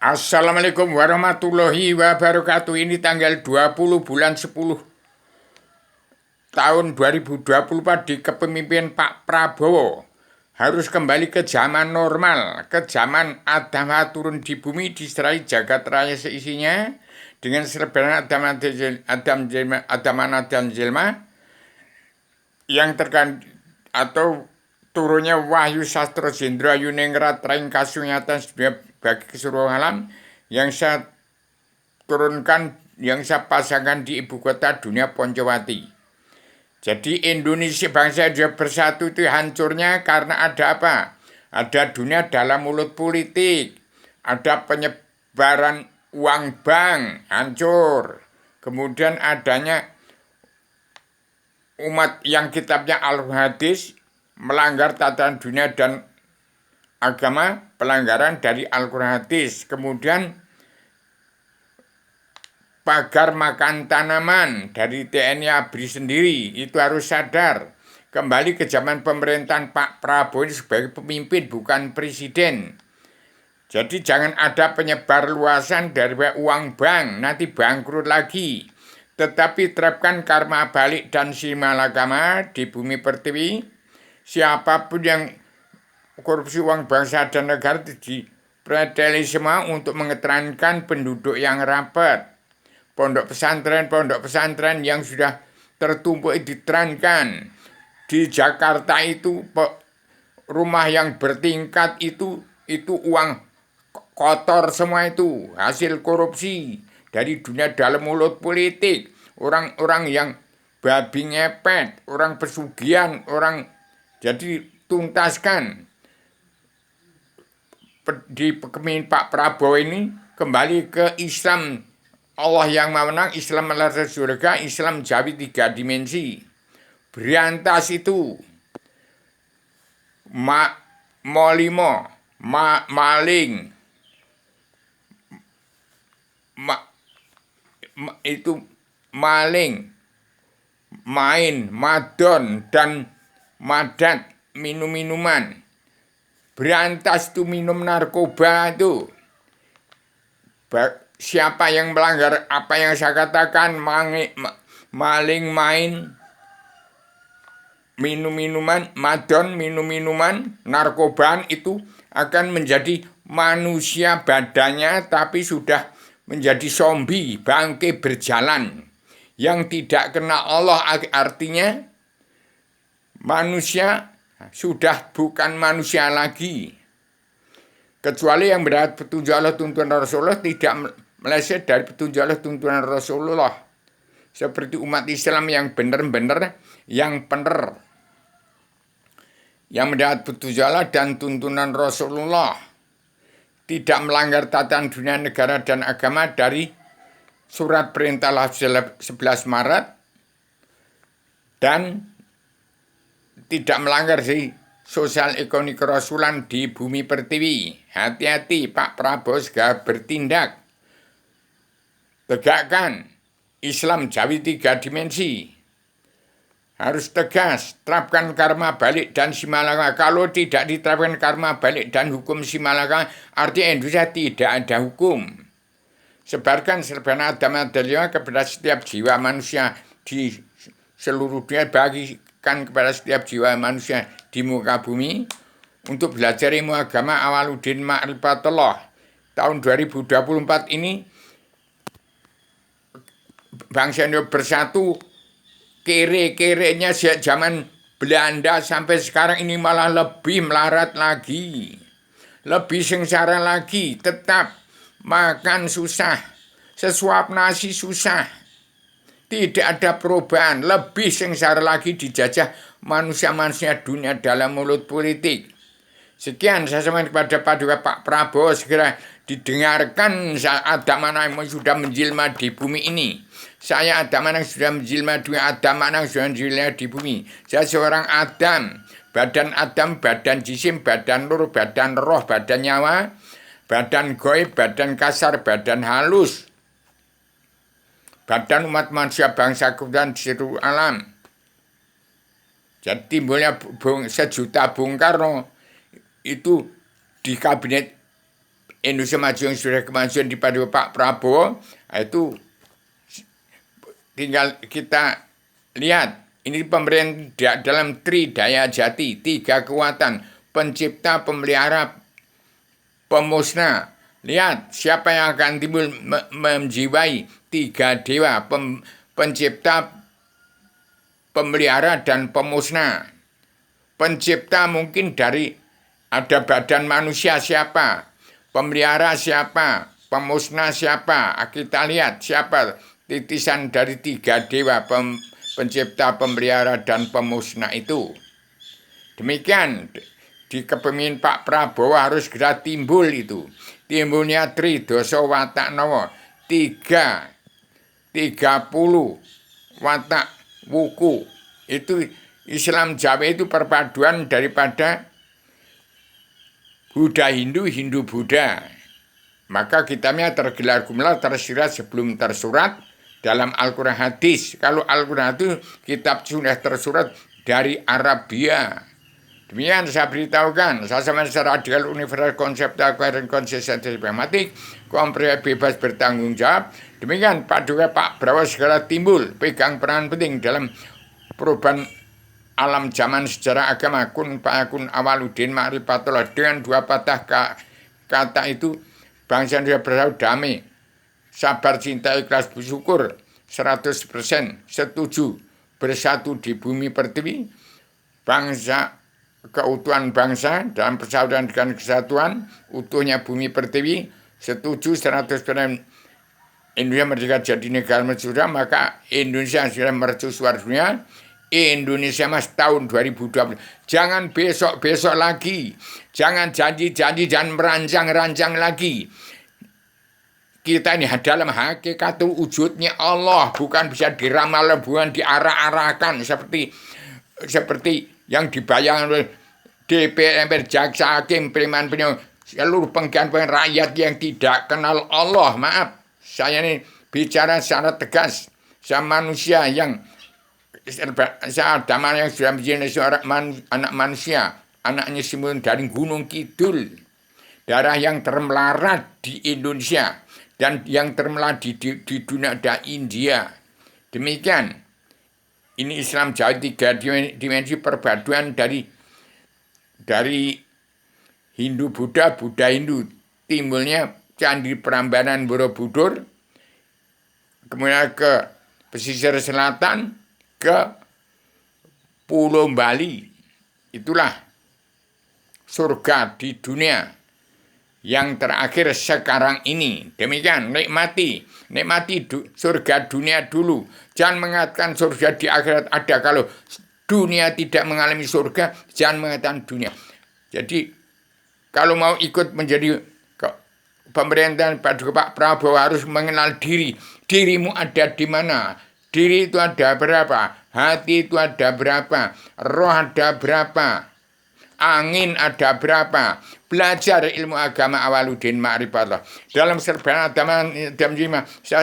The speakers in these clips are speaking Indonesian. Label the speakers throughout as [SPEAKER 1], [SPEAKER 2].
[SPEAKER 1] Assalamualaikum warahmatullahi wabarakatuh. Ini tanggal 20 bulan 10 tahun 2024 di kepemimpinan Pak Prabowo. Harus kembali ke zaman normal, ke zaman Adam turun di bumi, diserai jagat raya seisinya dengan serbanan Adam Jelma yang terkait atau turunnya Wahyu Sastro Jendra Yuningrat Raing Kasunyatan bagi keseluruhan alam yang saya turunkan, yang saya pasangkan di ibu kota dunia Poncowati. Jadi Indonesia bangsa juga bersatu itu hancurnya karena ada apa? Ada dunia dalam mulut politik, ada penyebaran uang bank, hancur. Kemudian adanya umat yang kitabnya Al-Hadis melanggar tatanan dunia dan agama, pelanggaran dari Al-Quran Hadis. Kemudian pagar makan tanaman dari TNI ABRI sendiri, itu harus sadar. Kembali ke zaman pemerintahan Pak Prabowo ini sebagai pemimpin, bukan presiden. Jadi jangan ada penyebar luasan dari uang bank, nanti bangkrut lagi. Tetapi terapkan karma balik dan simalakama di bumi pertiwi. Siapapun yang korupsi uang bangsa dan negara dipreteli semua untuk mengeterankan penduduk yang rapat. Pondok pesantren yang sudah tertumpuk diterankan. Di Jakarta itu rumah yang bertingkat itu uang kotor semua, itu hasil korupsi dari dunia dalam mulut politik. Orang-orang yang babi ngepet, orang pesugihan, orang, jadi tuntaskan. Di kepemimpinan Pak Prabowo ini kembali ke Islam. Allah yang menang, Islam melalui surga, Islam Jawi 3 dimensi. Berantas itu molimo, maling, itu maling, main, madon, dan madat, minum-minuman. Berantas itu minum narkoba itu. Siapa yang melanggar apa yang saya katakan, maling, main, minum-minuman, madon, minum-minuman, narkoban, itu akan menjadi manusia badannya tapi sudah menjadi zombie, bangke berjalan. Yang tidak kenal Allah, artinya manusia sudah bukan manusia lagi. Kecuali yang berada petunjuk Allah, tuntunan Rasulullah, tidak meleset dari petunjuk Allah, tuntunan Rasulullah. Seperti umat Islam yang benar-benar, yang benar, yang mendapat petunjuk Allah dan tuntunan Rasulullah, tidak melanggar tatanan dunia, negara, dan agama dari surat perintah Allah 11 Maret, dan tidak melanggar sosial ekonomi kerasulan di bumi pertiwi. Hati-hati, Pak Prabowo segera bertindak. Tegakkan Islam Jawi 3 dimensi. Harus tegas, terapkan karma balik dan simalakama. Kalau tidak diterapkan karma balik dan hukum simalakama, artinya Indonesia tidak ada hukum. Sebarkan serban Adam kepada setiap jiwa manusia di seluruh dunia, bagikan kepada setiap jiwa manusia di muka bumi untuk belajar ilmu agama Awaluddin Ma'rifatullah. Tahun 2024 ini bangsa Indonesia bersatu. Kere-kerenya sejak zaman Belanda sampai sekarang ini malah lebih melarat lagi, lebih sengsara lagi. Tetap makan susah, sesuap nasi susah, tidak ada perubahan, lebih sengsara lagi dijajah manusia-manusia dunia dalam mulut politik. Sekian saya sampaikan kepada Pak Prabowo, segera didengarkan ada mana yang sudah menjelma di bumi ini. Saya ada mana yang sudah menjelma di ada mana yang sudah menjelma di bumi. Saya seorang Adam, badan jisim, badan nur, badan roh, badan nyawa, badan goib, badan kasar, badan halus, badan umat manusia bangsa dan seluruh alam. Jadi timbulnya sejuta Bung Karno itu di kabinet Indonesia Maju yang sudah kemajuan di pada Pak Prabowo, itu tinggal kita lihat. Ini pemerintah dalam tridaya jati, 3 kekuatan, pencipta, pemelihara, pemusnah. Lihat siapa yang akan timbul menjiwai 3 dewa, pencipta, pemelihara, dan pemusnah. Pencipta mungkin dari ada badan manusia siapa, pemelihara siapa, pemusnah siapa. Kita lihat siapa titisan dari 3 dewa, pencipta, pemelihara, dan pemusnah itu. Demikian di kepemimpinan Pak Prabowo harus segera timbul itu. Timbulnya Tridoso Watak Nowo, 30 watak wuku. Itu Islam Jawa itu perpaduan daripada Buddha Hindu, Hindu Buddha. Maka kitabnya tergelar gumlar, tersirat sebelum tersurat dalam Al-Quran hadis. Kalau Al-Quran itu kitab sudah tersurat dari Arabia. Demikian saya beritahukan, saya sama radikal universal konseptual dan konsistensi pragmatik, komprehensif bebas bertanggung jawab. Demikian Paduka Pak Prabowo segera timbul, pegang peran penting dalam perubahan alam zaman sejarah agama. Kun Pakun Awaludin Ma'rifatullah, dengan 2 patah kata itu bangsa Indonesia bersatu damai, sabar, cinta, ikhlas, bersyukur, 100% setuju bersatu di bumi pertiwi, bangsa, keutuhan bangsa dalam persaudaraan dengan kesatuan, utuhnya bumi pertiwi, setuju 100% Indonesia merdeka jadi negara mercusuar, maka Indonesia sudah mercusuar dunia. Indonesia Mas tahun 2020. Jangan besok-besok lagi. Jangan janji-janji dan merancang-rancang lagi. Kita ini dalam hakikat wujudnya Allah, bukan bisa diramal, bukan diarah-arahkan seperti yang dibayangkan oleh DPR, jaksa, hakim, preman, seluruh penggiat rakyat yang tidak kenal Allah. Maaf, saya ini bicara secara tegas. Saya manusia yang saya Adama yang sudah menjadi seorang anak manusia, anaknya semua dari Gunung Kidul, darah yang termelarat di Indonesia dan yang termelarat di dunia ada India. Demikian. Ini Islam Jawa 3 dimensi perpaduan dari Hindu Buddha, Buddha Hindu. Timbulnya Candi Prambanan Borobudur, kemudian ke pesisir selatan, ke Pulau Bali. Itulah surga di dunia yang terakhir sekarang ini. Demikian, nikmati surga dunia dulu. Jangan mengatakan surga di akhirat ada. Kalau dunia tidak mengalami surga, jangan mengatakan dunia. Jadi kalau mau ikut menjadi pemerintahan Pak Prabowo harus mengenal diri. Dirimu ada di mana? Diri itu ada berapa? Hati itu ada berapa? Roh ada berapa? Angin ada berapa? Belajar ilmu agama Awaludin Ma'rifatullah. Dalam serbahan agama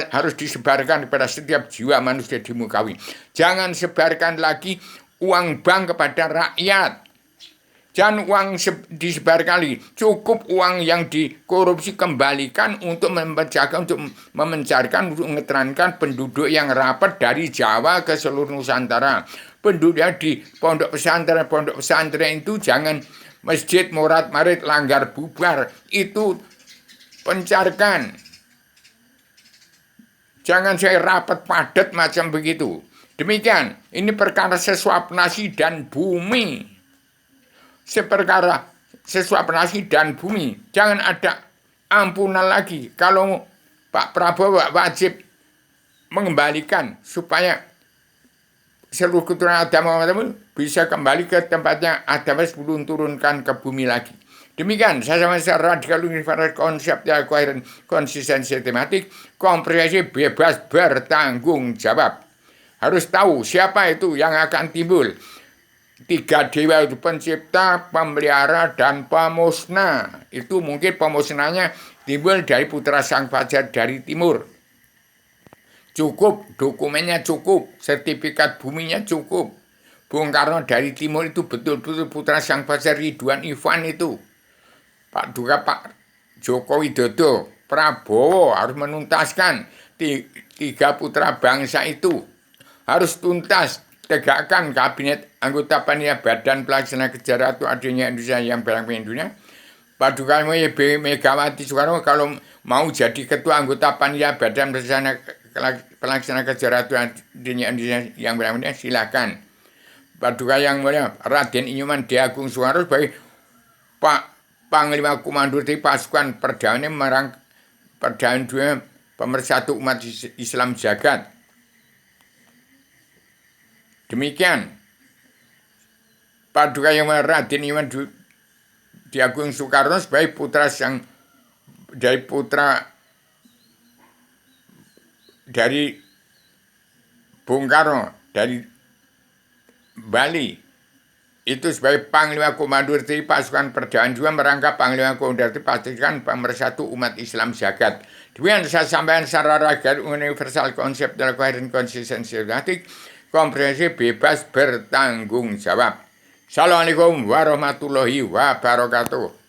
[SPEAKER 1] harus disebarkan kepada setiap jiwa manusia di muka bumi. Jangan sebarkan lagi uang bank kepada rakyat. Jangan uang disebarkan lagi. Cukup uang yang dikorupsi kembalikan untuk memencarkan, untuk mengeterankan penduduk yang rapat dari Jawa ke seluruh Nusantara. Penduduk di pondok pesantren itu jangan masjid morat marit langgar bubar, itu pencarkan. Jangan saya rapat padat macam begitu. Demikian, ini perkara sesuap nasi dan bumi. Seperkara sesuap nasi dan bumi. Jangan ada ampunan lagi. Kalau Pak Prabowo wajib mengembalikan supaya seluruh keturunan Adam bisa kembali ke tempatnya Adam sebelum turunkan ke bumi lagi. Demikian, saya sama radikal universal konseptual koheren konsistensi tematik, komprehensif bebas bertanggung jawab. Harus tahu siapa itu yang akan timbul. 3 dewa itu pencipta, pemelihara, dan pemusnah. Itu mungkin pemusnahnya timbul dari putra sang fajar dari timur. Cukup, dokumennya cukup, sertifikat buminya cukup. Bung Karno dari timur itu betul-betul putra sang fajar Ridwan Ivan itu. Pak Duka Pak Joko Widodo, Prabowo harus menuntaskan tiga putra bangsa itu. Harus tuntas, tegakkan kabinet anggota panitia Badan Pelaksana Kejuaraan adanya Indonesia yang berpemimpin dunia. Paduka Megawati Soekarno kalau mau jadi ketua anggota panitia Badan Pelaksana Kejuaraan Indonesia yang berpemimpin dunia, silakan. Paduka yang mulia Raden Inyoman D. Agung Soekarno sebagai Pak Panglima Komando dari pasukan perdamaian perdamaian dunia pemersatu umat Islam jagat. Demikian Paduka yang Raden Inyoman D. Agung Soekarno sebagai putra dari Bung Karno dari Bali. Itu sebagai Panglima Komando dari pasukan perdamaian juga merangkap Panglima Komando dari pasukan pemersatu umat Islam jagat. Demikian saya sampaikan secara rakyat universal konsep dalam koheren konsistensi komprehensif bebas bertanggung jawab. Assalamualaikum warahmatullahi wabarakatuh.